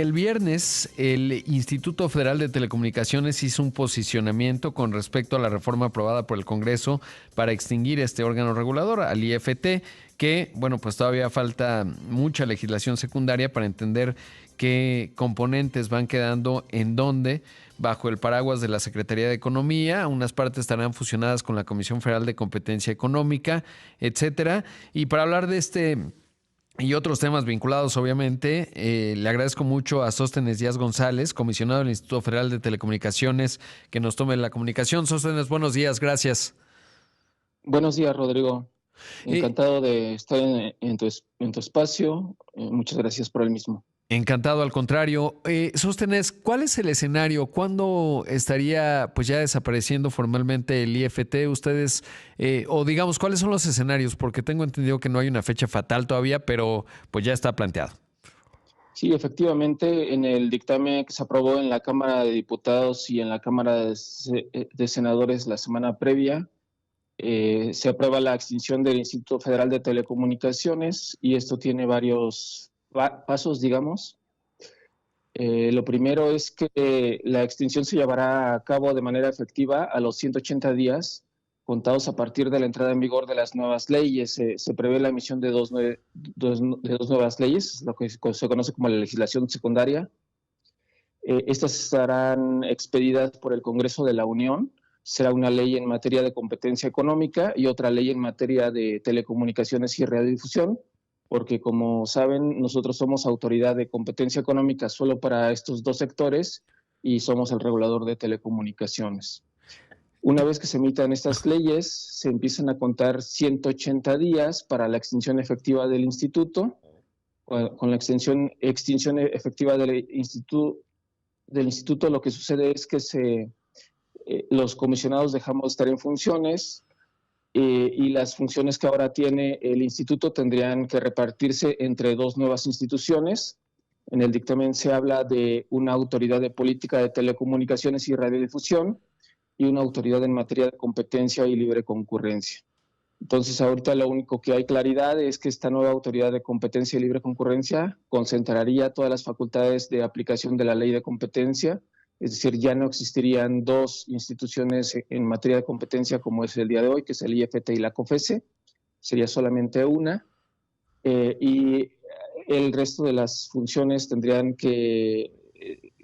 el viernes el Instituto Federal de Telecomunicaciones hizo un posicionamiento con respecto a la reforma aprobada por el Congreso para extinguir este órgano regulador, al IFT, que, bueno, pues todavía falta mucha legislación secundaria para entender qué componentes van quedando en dónde, bajo el paraguas de la Secretaría de Economía. Unas partes estarán fusionadas con la Comisión Federal de Competencia Económica, etcétera. Y para hablar de este y otros temas vinculados, obviamente, le agradezco mucho a Sóstenes Díaz González, comisionado del Instituto Federal de Telecomunicaciones, que nos tome la comunicación. Sóstenes, buenos días, gracias. Buenos días, Rodrigo. Eh, Encantado de estar en tu espacio. Muchas gracias por el mismo. Encantado, al contrario. Sóstenes, ¿cuál es el escenario? ¿Cuándo estaría pues ya desapareciendo formalmente el IFT? Ustedes, o digamos, ¿cuáles son los escenarios? Porque tengo entendido que no hay una fecha fatal todavía, pero pues ya está planteado. Sí, efectivamente, en el dictamen que se aprobó en la Cámara de Diputados y en la Cámara de Senadores la semana previa, se aprueba la extinción del Instituto Federal de Telecomunicaciones y esto tiene varios pasos, digamos. Lo primero es que la extinción se llevará a cabo de manera efectiva a los 180 días, contados a partir de la entrada en vigor de las nuevas leyes. Se prevé la emisión de dos nuevas leyes, lo que se conoce como la legislación secundaria. Estas estarán expedidas por el Congreso de la Unión. Será una ley en materia de competencia económica y otra ley en materia de telecomunicaciones y radiodifusión, porque como saben, nosotros somos autoridad de competencia económica solo para estos dos sectores y somos el regulador de telecomunicaciones. Una vez que se emitan estas leyes, se empiezan a contar 180 días para la extinción efectiva del instituto. Con la extinción efectiva del instituto, lo que sucede es que los comisionados dejamos de estar en funciones, y las funciones que ahora tiene el instituto tendrían que repartirse entre dos nuevas instituciones. En el dictamen se habla de una autoridad de política de telecomunicaciones y radiodifusión y una autoridad en materia de competencia y libre concurrencia. Entonces, ahorita lo único que hay claridad es que esta nueva autoridad de competencia y libre concurrencia concentraría todas las facultades de aplicación de la ley de competencia. Es decir, ya no existirían dos instituciones en materia de competencia como es el día de hoy, que es el IFT y la COFESE, sería solamente una, y el resto de las funciones tendrían que,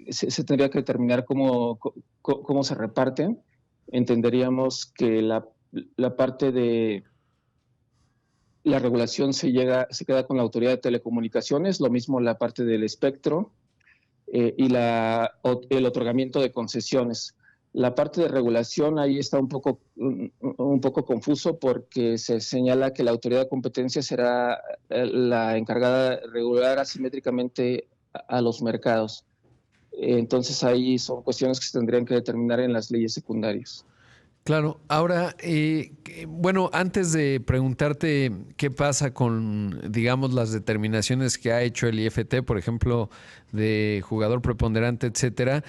se tendría que determinar cómo se reparten. Entenderíamos que la parte de la regulación se queda con la Autoridad de Telecomunicaciones, lo mismo la parte del espectro, y el otorgamiento de concesiones. La parte de regulación ahí está un poco confuso porque se señala que la autoridad de competencia será la encargada de regular asimétricamente a los mercados. Entonces ahí son cuestiones que se tendrían que determinar en las leyes secundarias. Claro, ahora, bueno, antes de preguntarte qué pasa con, digamos, las determinaciones que ha hecho el IFT, por ejemplo, de jugador preponderante, etcétera,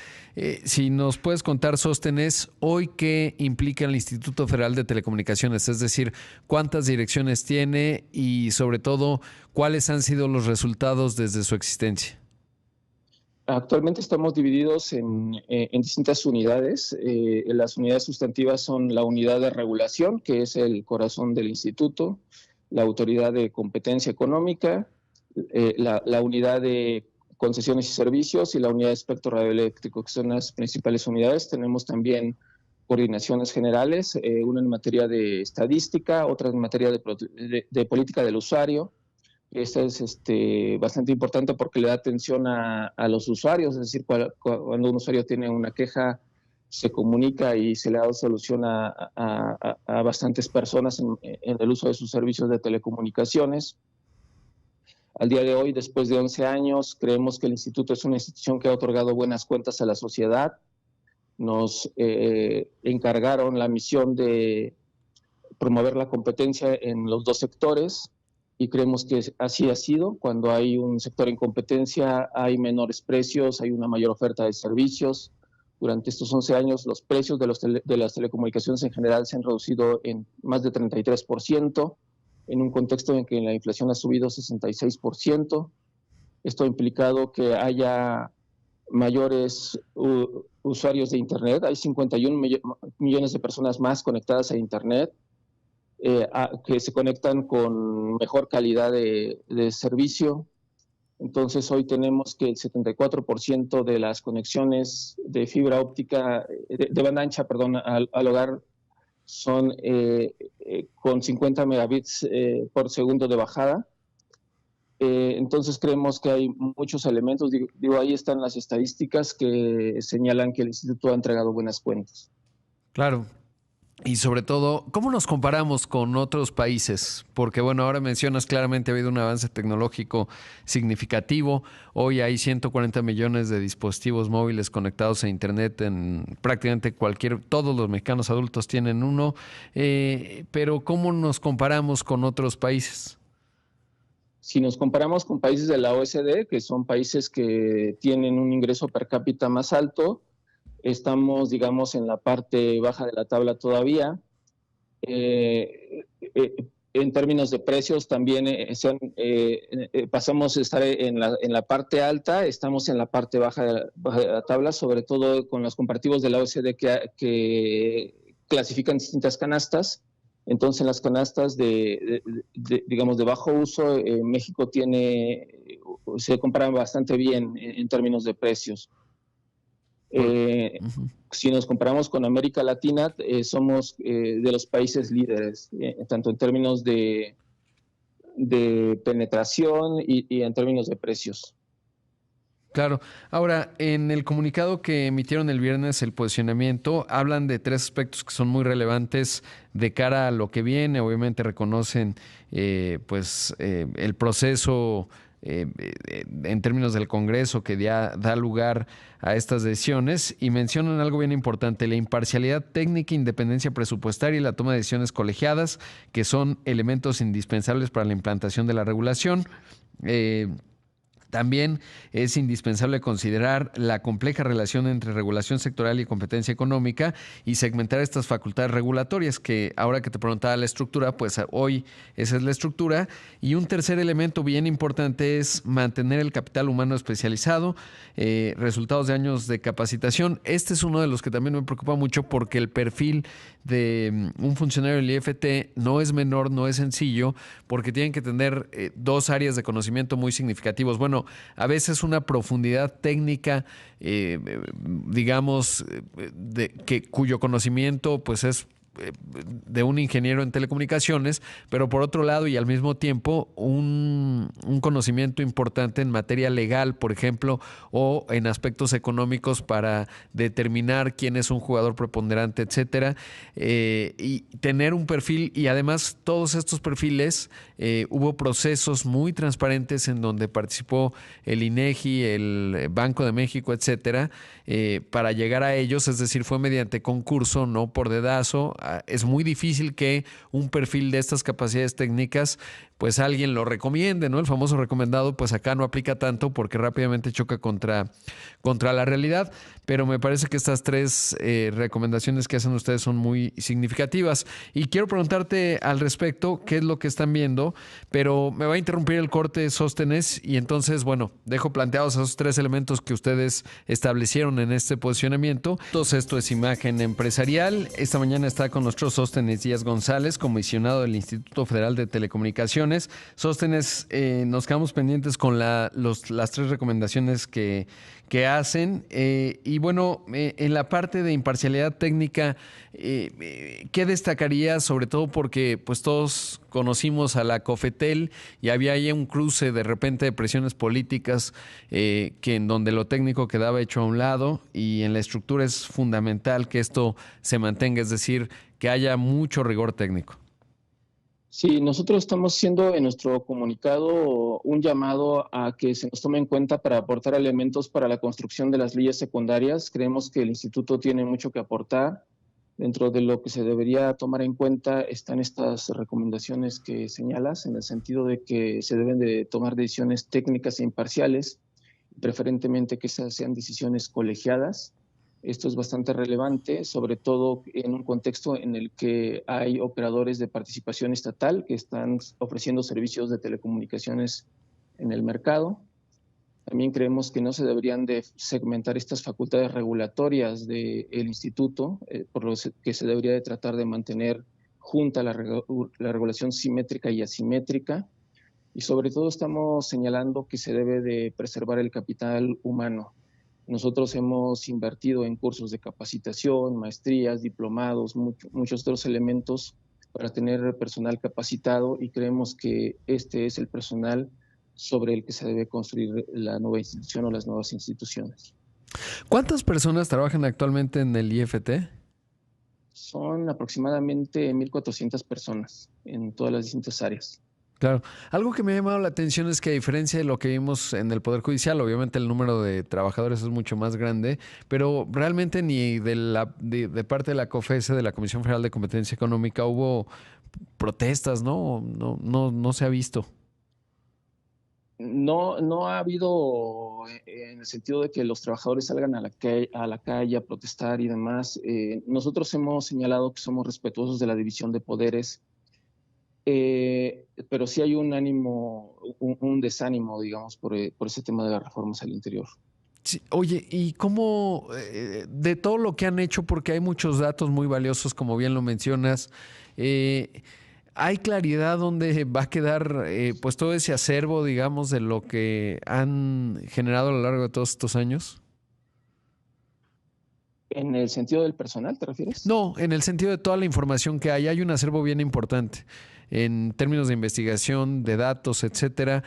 si nos puedes contar, Sóstenes, hoy qué implica el Instituto Federal de Telecomunicaciones, es decir, cuántas direcciones tiene y, sobre todo, cuáles han sido los resultados desde su existencia. Actualmente estamos divididos en distintas unidades. Las unidades sustantivas son la unidad de regulación, que es el corazón del instituto, la autoridad de competencia económica, la unidad de concesiones y servicios y la unidad de espectro radioeléctrico, que son las principales unidades. Tenemos también coordinaciones generales, una en materia de estadística, otra en materia de política del usuario. Esta es bastante importante porque le da atención a los usuarios, es decir, cuando un usuario tiene una queja, se comunica y se le da solución a bastantes personas en el uso de sus servicios de telecomunicaciones. Al día de hoy, después de 11 años, creemos que el instituto es una institución que ha otorgado buenas cuentas a la sociedad. Nos encargaron la misión de promover la competencia en los dos sectores, y creemos que así ha sido. Cuando hay un sector en competencia, hay menores precios, hay una mayor oferta de servicios. Durante estos 11 años, los precios de las telecomunicaciones en general se han reducido en más de 33%, en un contexto en que la inflación ha subido 66%. Esto ha implicado que haya mayores usuarios de Internet. Hay 51 millones de personas más conectadas a Internet, que se conectan con mejor calidad de servicio. Entonces, hoy tenemos que el 74% de las conexiones de fibra óptica, de banda ancha, perdón, al hogar son con 50 megabits por segundo de bajada. Entonces creemos que hay muchos elementos, digo, ahí están las estadísticas que señalan que el instituto ha entregado buenas cuentas. Claro. Y sobre todo, ¿cómo nos comparamos con otros países? Porque bueno, ahora mencionas claramente ha habido un avance tecnológico significativo. Hoy hay 140 millones de dispositivos móviles conectados a Internet en prácticamente todos los mexicanos adultos tienen uno. Pero ¿cómo nos comparamos con otros países? Si nos comparamos con países de la OECD, que son países que tienen un ingreso per cápita más alto, estamos, digamos, en la parte baja de la tabla todavía. En términos de precios también pasamos a estar en la parte alta, estamos en la parte baja de la tabla, sobre todo con los comparativos de la OECD que clasifican distintas canastas. Entonces, en las canastas digamos, de bajo uso, México se compara bastante bien en términos de precios. Si nos comparamos con América Latina, somos de los países líderes, tanto en términos de penetración y en términos de precios. Claro. Ahora, en el comunicado que emitieron el viernes, el posicionamiento, hablan de tres aspectos que son muy relevantes de cara a lo que viene. Obviamente reconocen el proceso en términos del Congreso que ya da lugar a estas decisiones y mencionan algo bien importante: la imparcialidad técnica, independencia presupuestaria y la toma de decisiones colegiadas, que son elementos indispensables para la implantación de la regulación. También es indispensable considerar la compleja relación entre regulación sectorial y competencia económica y segmentar estas facultades regulatorias, que ahora que te preguntaba la estructura, pues hoy esa es la estructura. Y un tercer elemento bien importante es mantener el capital humano especializado, resultados de años de capacitación. Este es uno de los que también me preocupa mucho porque el perfil de un funcionario del IFT no es menor, no es sencillo, porque tienen que tener dos áreas de conocimiento muy significativos. Bueno, a veces una profundidad técnica, digamos, cuyo conocimiento pues es de un ingeniero en telecomunicaciones, pero por otro lado y al mismo tiempo un conocimiento importante en materia legal, por ejemplo, o en aspectos económicos para determinar quién es un jugador preponderante, etcétera, y tener un perfil. Y además todos estos perfiles, hubo procesos muy transparentes en donde participó el INEGI, el Banco de México, etcétera, para llegar a ellos, es decir, fue mediante concurso, no por dedazo. Es muy difícil que un perfil de estas capacidades técnicas pues alguien lo recomiende, ¿no? El famoso recomendado, pues acá no aplica tanto porque rápidamente choca contra la realidad, pero me parece que estas tres recomendaciones que hacen ustedes son muy significativas. Y quiero preguntarte al respecto qué es lo que están viendo, pero me va a interrumpir el corte, Sóstenes, y entonces, bueno, dejo planteados esos tres elementos que ustedes establecieron en este posicionamiento. Entonces, esto es Imagen Empresarial. Esta mañana está con nosotros Sóstenes Díaz González, comisionado del Instituto Federal de Telecomunicaciones. Sóstenes, nos quedamos pendientes con las tres recomendaciones que hacen. Y bueno, en la parte de imparcialidad técnica, ¿qué destacaría? Sobre todo porque pues todos conocimos a la COFETEL y había ahí un cruce de repente de presiones políticas, que en donde lo técnico quedaba hecho a un lado, y en la estructura es fundamental que esto se mantenga, es decir, que haya mucho rigor técnico. Sí, nosotros estamos haciendo en nuestro comunicado un llamado a que se nos tome en cuenta para aportar elementos para la construcción de las leyes secundarias. Creemos que el instituto tiene mucho que aportar. Dentro de lo que se debería tomar en cuenta están estas recomendaciones que señalas, en el sentido de que se deben de tomar decisiones técnicas e imparciales, preferentemente que esas sean decisiones colegiadas. Esto es bastante relevante, sobre todo en un contexto en el que hay operadores de participación estatal que están ofreciendo servicios de telecomunicaciones en el mercado. También creemos que no se deberían de segmentar estas facultades regulatorias del instituto, por lo que se debería de tratar de mantener junta la regulación simétrica y asimétrica. Y sobre todo estamos señalando que se debe de preservar el capital humano. Nosotros hemos invertido en cursos de capacitación, maestrías, diplomados, muchos otros elementos para tener personal capacitado, y creemos que este es el personal sobre el que se debe construir la nueva institución o las nuevas instituciones. ¿Cuántas personas trabajan actualmente en el IFT? Son aproximadamente 1,400 personas en todas las distintas áreas. Claro. Algo que me ha llamado la atención es que, a diferencia de lo que vimos en el Poder Judicial, obviamente el número de trabajadores es mucho más grande, pero realmente ni de parte de la COFESE, de la Comisión Federal de Competencia Económica, hubo protestas, ¿no? No se ha visto. No ha habido, en el sentido de que los trabajadores salgan a la calle a protestar y demás. Nosotros hemos señalado que somos respetuosos de la división de poderes, pero sí hay un ánimo, un desánimo, digamos, por ese tema de las reformas al interior. Sí, oye, ¿y cómo, de todo lo que han hecho, porque hay muchos datos muy valiosos, como bien lo mencionas, hay claridad dónde va a quedar pues todo ese acervo, digamos, de lo que han generado a lo largo de todos estos años? ¿En el sentido del personal, te refieres? No, en el sentido de toda la información que hay un acervo bien importante en términos de investigación, de datos, etcétera.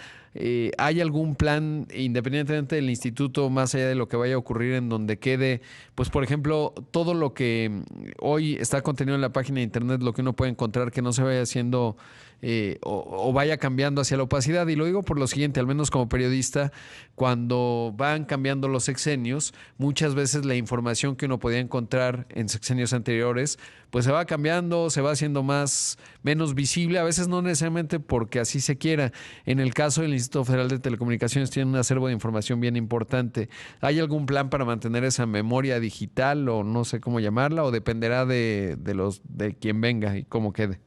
¿Hay algún plan, independientemente del instituto, más allá de lo que vaya a ocurrir, en donde quede, pues por ejemplo, todo lo que hoy está contenido en la página de internet, lo que uno puede encontrar, que no se vaya haciendo o vaya cambiando hacia la opacidad? Y lo digo por lo siguiente, al menos como periodista, cuando van cambiando los sexenios, muchas veces la información que uno podía encontrar en sexenios anteriores, pues se va cambiando, se va haciendo menos visible, a veces no necesariamente porque así se quiera. En el caso del Instituto Federal de Telecomunicaciones tiene un acervo de información bien importante. ¿Hay algún plan para mantener esa memoria digital, o no sé cómo llamarla, o dependerá de quien venga y cómo quede?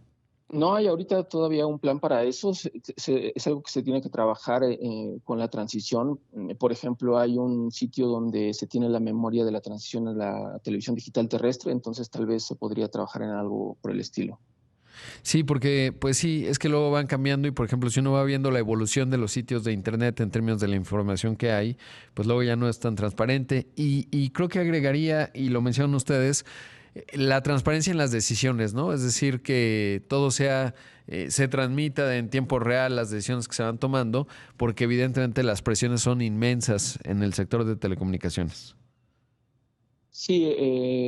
No hay ahorita todavía un plan para eso. Es algo que se tiene que trabajar con la transición. Por ejemplo, hay un sitio donde se tiene la memoria de la transición a la televisión digital terrestre, entonces tal vez se podría trabajar en algo por el estilo. Sí, porque pues sí, es que luego van cambiando y, por ejemplo, si uno va viendo la evolución de los sitios de internet en términos de la información que hay, pues luego ya no es tan transparente. Y creo que agregaría, y lo mencionan ustedes, la transparencia en las decisiones, ¿no? Es decir, que todo se transmita en tiempo real las decisiones que se van tomando, porque evidentemente las presiones son inmensas en el sector de telecomunicaciones. Sí,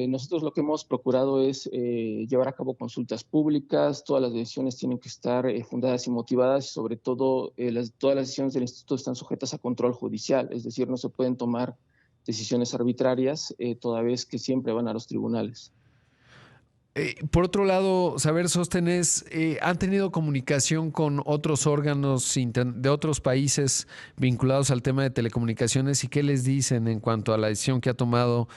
nosotros lo que hemos procurado es llevar a cabo consultas públicas. Todas las decisiones tienen que estar fundadas y motivadas, y sobre todo todas las decisiones del instituto están sujetas a control judicial, es decir, no se pueden tomar decisiones arbitrarias, toda vez que siempre van a los tribunales. Por otro lado, saber, Sóstenes, ¿han tenido comunicación con otros órganos de otros países vinculados al tema de telecomunicaciones, y qué les dicen en cuanto a la decisión que ha tomado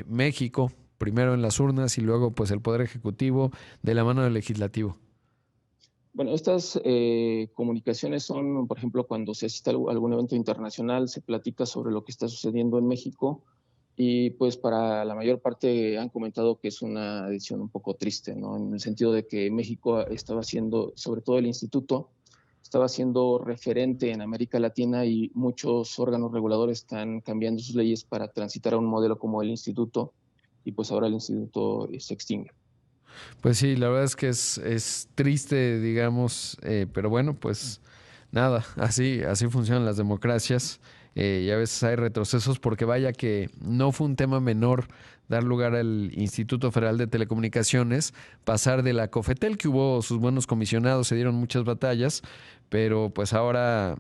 México, primero en las urnas y luego pues el Poder Ejecutivo de la mano del Legislativo? Bueno, estas comunicaciones son, por ejemplo, cuando se asiste a algún evento internacional, se platica sobre lo que está sucediendo en México, y pues para la mayor parte han comentado que es una decisión un poco triste, ¿no? En el sentido de que México estaba siendo, sobre todo el instituto, estaba siendo referente en América Latina, y muchos órganos reguladores están cambiando sus leyes para transitar a un modelo como el instituto, y pues ahora el instituto se extingue. Pues sí, la verdad es que es triste, digamos, pero bueno, pues nada, así funcionan las democracias, y a veces hay retrocesos, porque vaya que no fue un tema menor dar lugar al Instituto Federal de Telecomunicaciones, pasar de la COFETEL, que hubo sus buenos comisionados, se dieron muchas batallas, pero pues ahora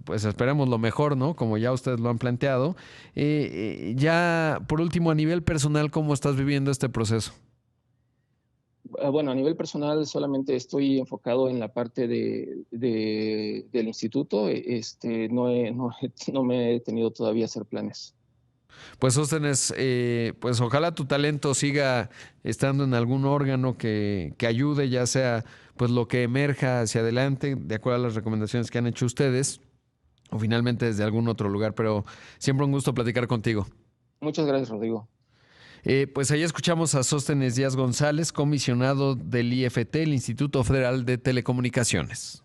pues esperamos lo mejor, ¿no? Como ya ustedes lo han planteado. Ya por último, a nivel personal, ¿cómo estás viviendo este proceso? Bueno, a nivel personal solamente estoy enfocado en la parte del instituto. No me he detenido todavía a hacer planes. Pues Sóstenes, pues ojalá tu talento siga estando en algún órgano que ayude, ya sea pues lo que emerja hacia adelante, de acuerdo a las recomendaciones que han hecho ustedes, o finalmente desde algún otro lugar, pero siempre un gusto platicar contigo. Muchas gracias, Rodrigo. Pues ahí escuchamos a Sóstenes Díaz González, comisionado del IFT, el Instituto Federal de Telecomunicaciones.